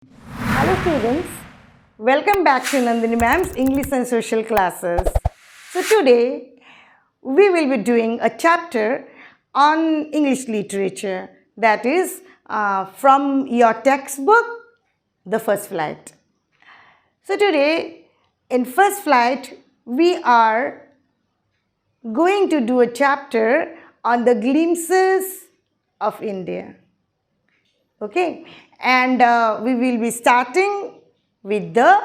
Hello students, welcome back to Nandini ma'am's English and Social classes. So today we will be doing a chapter on English literature, that is from your textbook, The First Flight. So today in First Flight we are going to do a chapter on the glimpses of India. Okay, and we will be starting with the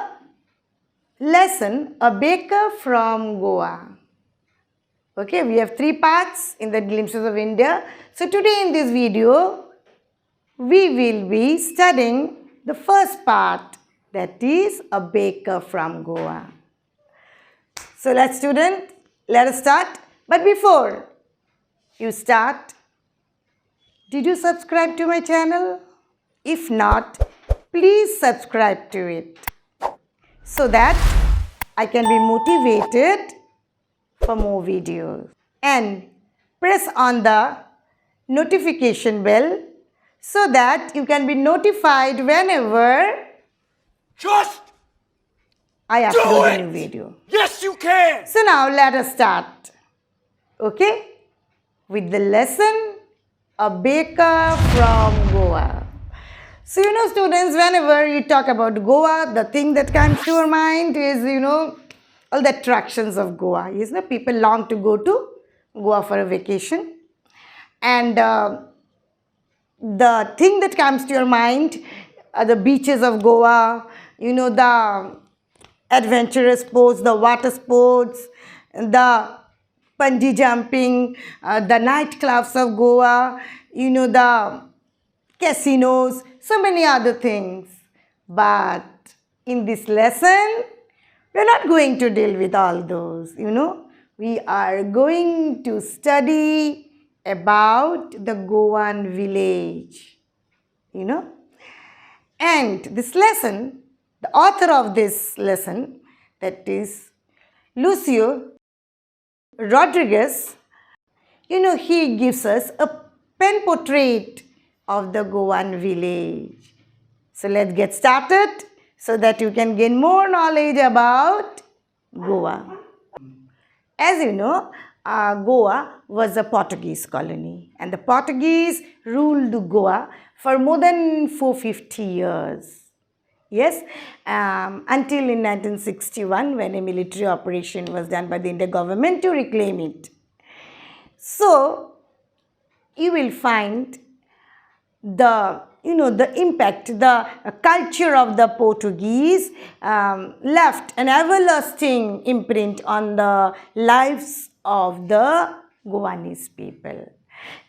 lesson, A Baker from Goa. Okay, we have 3 parts in the glimpses of India. So today in this video, we will be studying the first part, that is A Baker from Goa. So let us start. But before you start, did you subscribe to my channel? If not, please subscribe to it so that I can be motivated for more videos. And press on the notification bell so that you can be notified whenever I upload a new video. Yes, you can! So now let us start. Okay? With the lesson, A Baker from Goa. So, students, whenever you talk about Goa, the thing that comes to your mind is, all the attractions of Goa. People long to go to Goa for a vacation. And the thing that comes to your mind are the beaches of Goa, the adventurous sports, the water sports, the bungee jumping, the nightclubs of Goa, the casinos, so many other things. But in this lesson, we're not going to deal with all those, We are going to study about the Goan village, And this lesson, the author of this lesson, that is Lucio Rodriguez, he gives us a pen portrait of the Goan village. So let's get started so that you can gain more knowledge about Goa. As you know, Goa was a Portuguese colony, and the Portuguese ruled Goa for more than 450 years. Yes, until in 1961 when a military operation was done by the Indian government to reclaim it. So, you will find the impact, the culture of the Portuguese left an everlasting imprint on the lives of the Goanese people.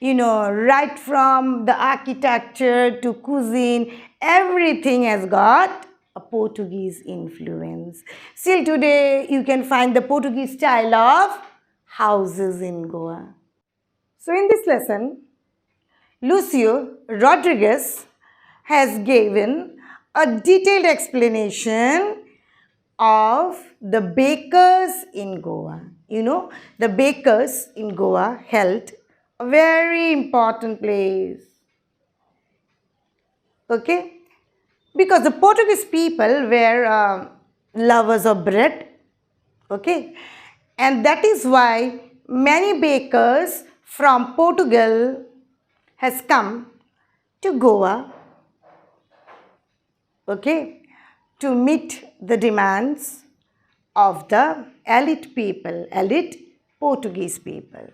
Right from the architecture to cuisine, everything has got a Portuguese influence. Still today, you can find the Portuguese style of houses in Goa. So in this lesson, Lucio Rodriguez has given a detailed explanation of the bakers in Goa. The bakers in Goa held a very important place. Okay? Because the Portuguese people were lovers of bread. Okay? And that is why many bakers from Portugal has come to Goa, okay, to meet the demands of the elite people, elite Portuguese people.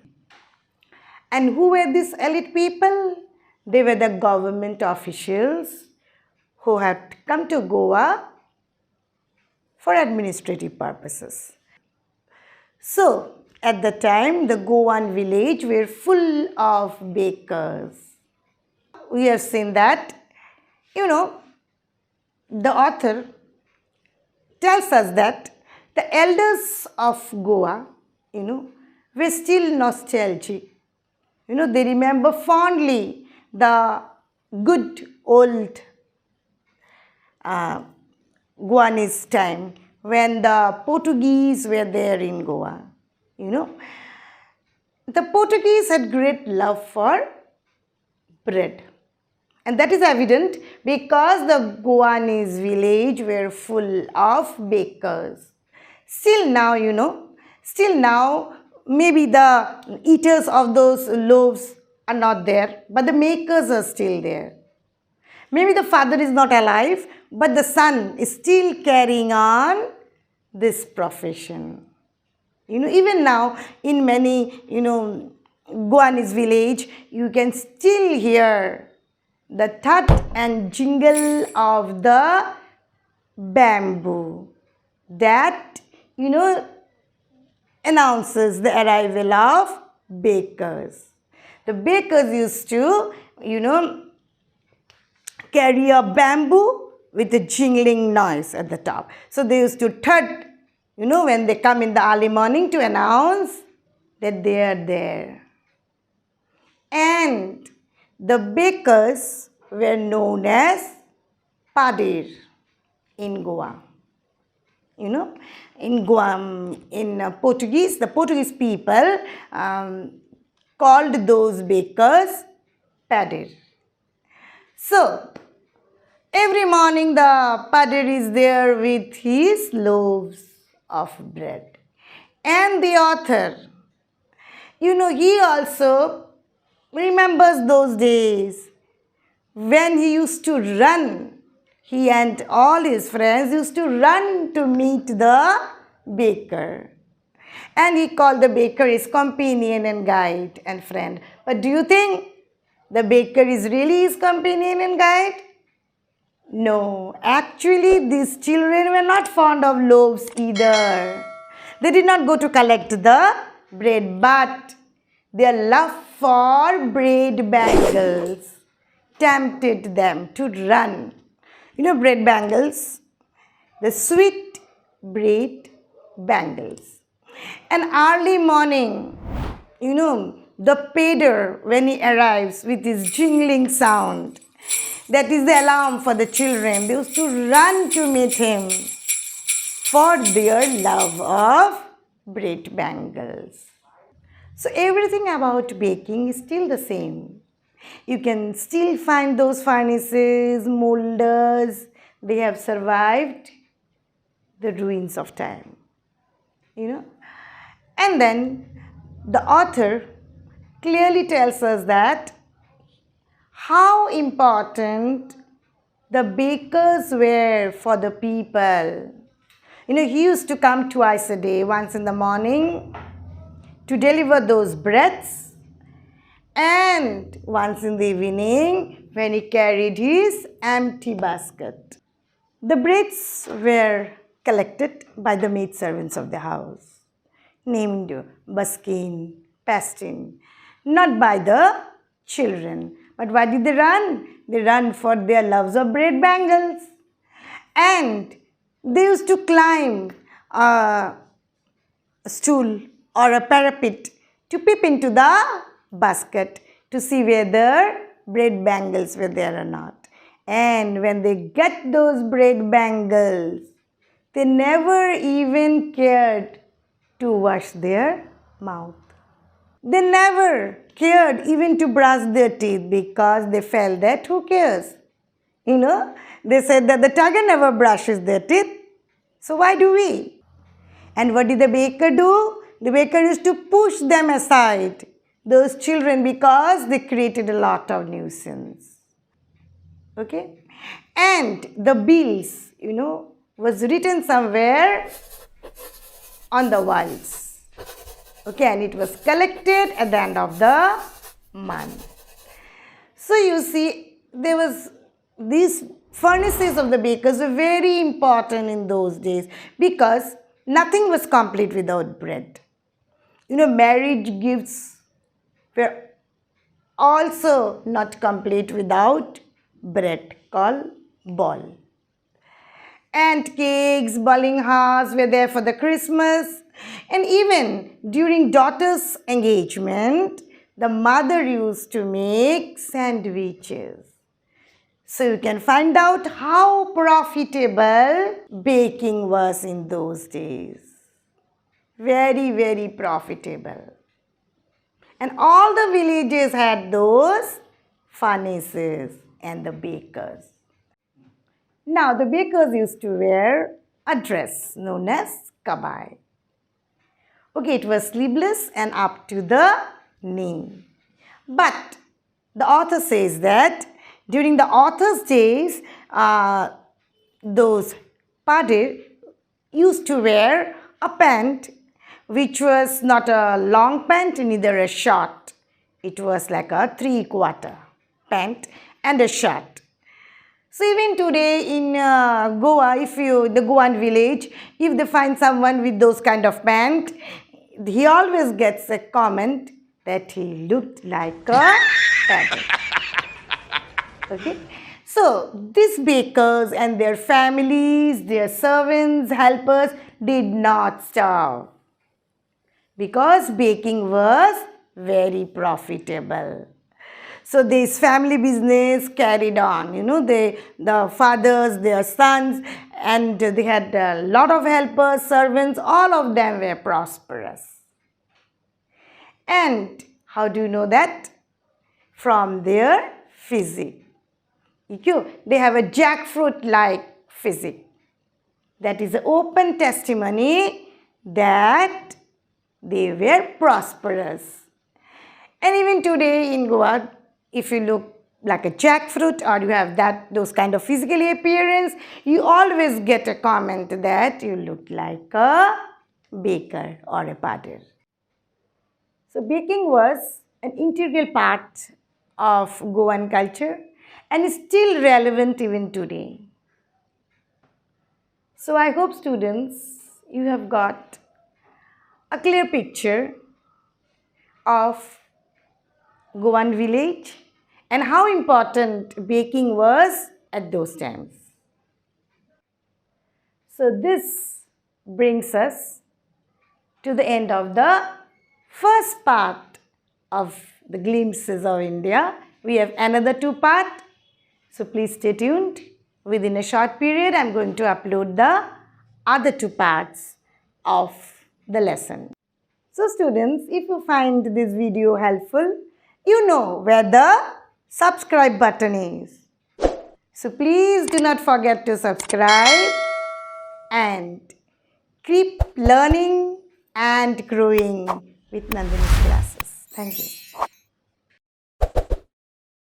And who were these elite people? They were the government officials who had come to Goa for administrative purposes. So, at the time, the Goan village were full of bakers. We have seen that, the author tells us that the elders of Goa, were still nostalgic. They remember fondly the good old Goanese time when the Portuguese were there in Goa. The Portuguese had great love for bread. And that is evident because the Goanese village were full of bakers. Still now, still now, maybe the eaters of those loaves are not there, but the makers are still there. Maybe the father is not alive, but the son is still carrying on this profession. Even now in many, Goanese village, you can still hear the thud and jingle of the bamboo that, announces the arrival of bakers. The bakers used to, carry a bamboo with a jingling noise at the top. So they used to thud, when they come in the early morning to announce that they are there. And the bakers were known as padir in Goa. In Goa, in Portuguese, the Portuguese people called those bakers padir. So, every morning the padir is there with his loaves of bread. And the author, he also remembers those days when he used to run. He and all his friends used to run to meet the baker. And he called the baker his companion and guide and friend. But do you think the baker is really his companion and guide? No, actually these children were not fond of loaves either. They did not go to collect the bread, but their love for bread bangles tempted them to run. Bread bangles, the sweet bread bangles. And early morning, the pader, when he arrives with his jingling sound, that is the alarm for the children. They used to run to meet him for their love of bread bangles. So everything about baking is still the same. You can still find those furnaces, molders. They have survived the ruins of time. And then the author clearly tells us that how important the bakers were for the people. He used to come twice a day, once in the morning to deliver those breads, and once in the evening when he carried his empty basket. The breads were collected by the maidservants of the house, named buskin, pastin, not by the children. But why did they run? They run for their loves of bread bangles. And they used to climb a stool or a parapet to peep into the basket to see whether bread bangles were there or not. And when they get those bread bangles, they never even cared to wash their mouth. They never cared even to brush their teeth because they felt that who cares? They said that the tiger never brushes their teeth. So why do we? And what did the baker do? The baker used to push them aside, those children, because they created a lot of nuisance. Okay? And the bills, was written somewhere on the walls. Okay, and it was collected at the end of the month. So you see, there was these furnaces of the bakers were very important in those days because nothing was complete without bread. Marriage gifts were also not complete without bread called ball. And cakes, bowling house were there for the Christmas. And even during daughter's engagement, the mother used to make sandwiches. So you can find out how profitable baking was in those days. Very, very profitable. And all the villages had those furnaces. and the bakers. Now, the bakers used to wear a dress known as kabai. Okay, it was sleeveless and up to the knee. But the author says that during the author's days, those padir used to wear a pant which was not a long pant, neither a short. It was like a 3/4 pant and a shirt. So even today in Goa, the Goan village, if they find someone with those kind of pant, he always gets a comment that he looked like a padir. Okay. So these bakers and their families, their servants, helpers did not starve because baking was very profitable. So this family business carried on, the fathers, their sons, and they had a lot of helpers, servants, all of them were prosperous. And how do you know that? From their physique. They have a jackfruit-like physique. That is an open testimony that they were prosperous. And even today in Goa, if you look like a jackfruit or you have those kind of physical appearance, you always get a comment that you look like a baker or a padir. So baking was an integral part of Goan culture and is still relevant even today. So I hope students, you have got a clear picture of Goan village and how important baking was at those times. So this brings us to the end of the first part of the Glimpses of India. We have another 2 parts. So please stay tuned. Within a short period, I am going to upload the other 2 parts of the lesson. So students, if you find this video helpful, you know where the subscribe button is. So please do not forget to subscribe and keep learning and growing with Nandini's classes. Thank you.